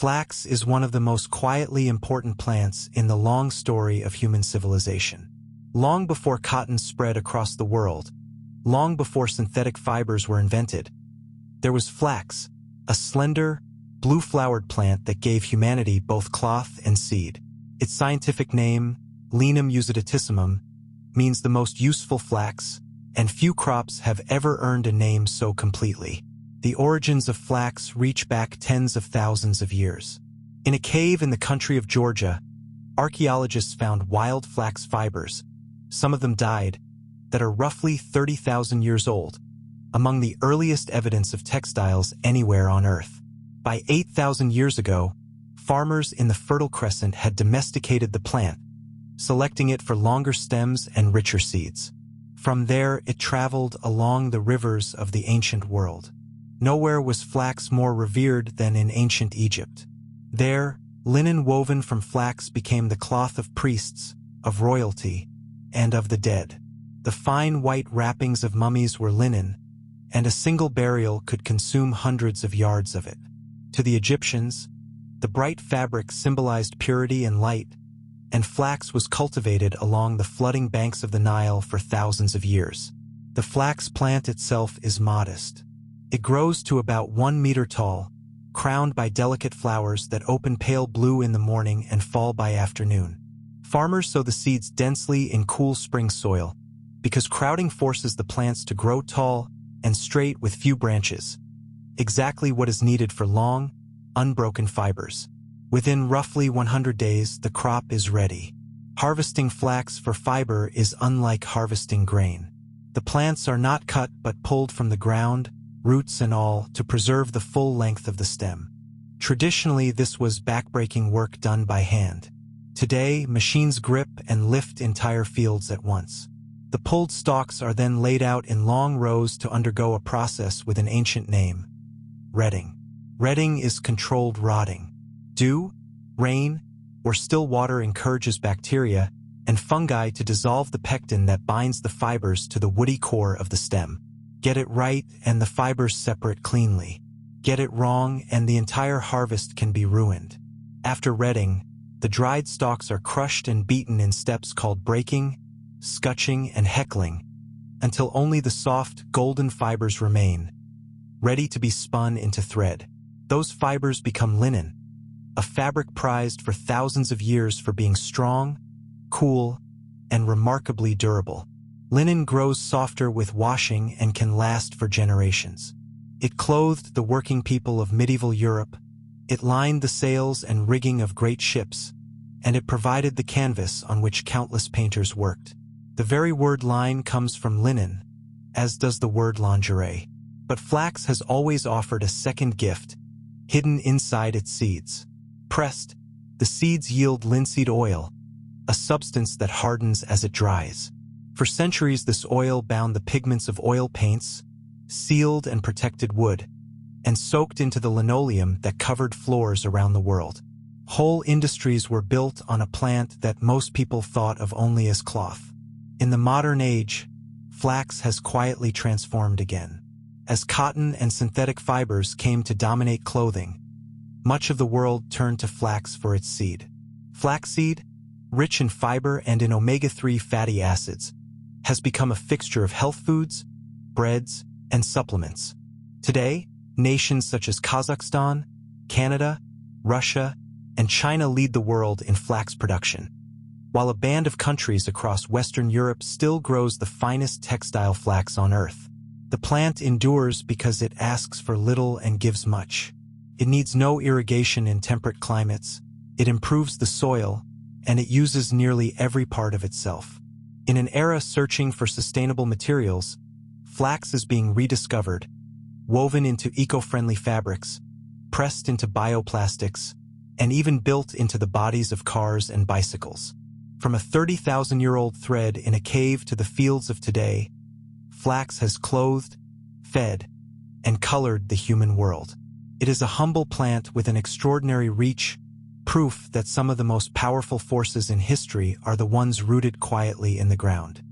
Flax is one of the most quietly important plants in the long story of human civilization. Long before cotton spread across the world, long before synthetic fibers were invented, there was flax, a slender, blue-flowered plant that gave humanity both cloth and seed. Its scientific name, Linum usitatissimum, means the most useful flax, and few crops have ever earned a name so completely. The origins of flax reach back tens of thousands of years. In a cave in the country of Georgia, archaeologists found wild flax fibers, some of them dyed, that are roughly 30,000 years old, among the earliest evidence of textiles anywhere on Earth. By 8,000 years ago, farmers in the Fertile Crescent had domesticated the plant, selecting it for longer stems and richer seeds. From there, it traveled along the rivers of the ancient world. Nowhere was flax more revered than in ancient Egypt. There, linen woven from flax became the cloth of priests, of royalty, and of the dead. The fine white wrappings of mummies were linen, and a single burial could consume hundreds of yards of it. To the Egyptians, the bright fabric symbolized purity and light, and flax was cultivated along the flooding banks of the Nile for thousands of years. The flax plant itself is modest. It grows to about 1 meter tall, crowned by delicate flowers that open pale blue in the morning and fall by afternoon. Farmers sow the seeds densely in cool spring soil, because crowding forces the plants to grow tall and straight with few branches, exactly what is needed for long, unbroken fibers. Within roughly 100 days, the crop is ready. Harvesting flax for fiber is unlike harvesting grain. The plants are not cut but pulled from the ground, roots and all, to preserve the full length of the stem. Traditionally, this was backbreaking work done by hand. Today, machines grip and lift entire fields at once. The pulled stalks are then laid out in long rows to undergo a process with an ancient name: retting. Retting is controlled rotting. Dew, rain, or still water encourages bacteria and fungi to dissolve the pectin that binds the fibers to the woody core of the stem. Get it right and the fibers separate cleanly. Get it wrong and the entire harvest can be ruined. After retting, the dried stalks are crushed and beaten in steps called breaking, scutching, and heckling, until only the soft, golden fibers remain, ready to be spun into thread. Those fibers become linen, a fabric prized for thousands of years for being strong, cool, and remarkably durable. Linen grows softer with washing and can last for generations. It clothed the working people of medieval Europe, it lined the sails and rigging of great ships, and it provided the canvas on which countless painters worked. The very word line comes from linen, as does the word lingerie. But flax has always offered a second gift, hidden inside its seeds. Pressed, the seeds yield linseed oil, a substance that hardens as it dries. For centuries, this oil bound the pigments of oil paints, sealed and protected wood, and soaked into the linoleum that covered floors around the world. Whole industries were built on a plant that most people thought of only as cloth. In the modern age, flax has quietly transformed again. As cotton and synthetic fibers came to dominate clothing, much of the world turned to flax for its seed. Flaxseed, rich in fiber and in omega-3 fatty acids, has become a fixture of health foods, breads, and supplements. Today, nations such as Kazakhstan, Canada, Russia, and China lead the world in flax production, while a band of countries across Western Europe still grows the finest textile flax on Earth. The plant endures because it asks for little and gives much. It needs no irrigation in temperate climates, it improves the soil, and it uses nearly every part of itself. In an era searching for sustainable materials, flax is being rediscovered, woven into eco-friendly fabrics, pressed into bioplastics, and even built into the bodies of cars and bicycles. From a 30,000-year-old thread in a cave to the fields of today, flax has clothed, fed, and colored the human world. It is a humble plant with an extraordinary reach, proof that some of the most powerful forces in history are the ones rooted quietly in the ground.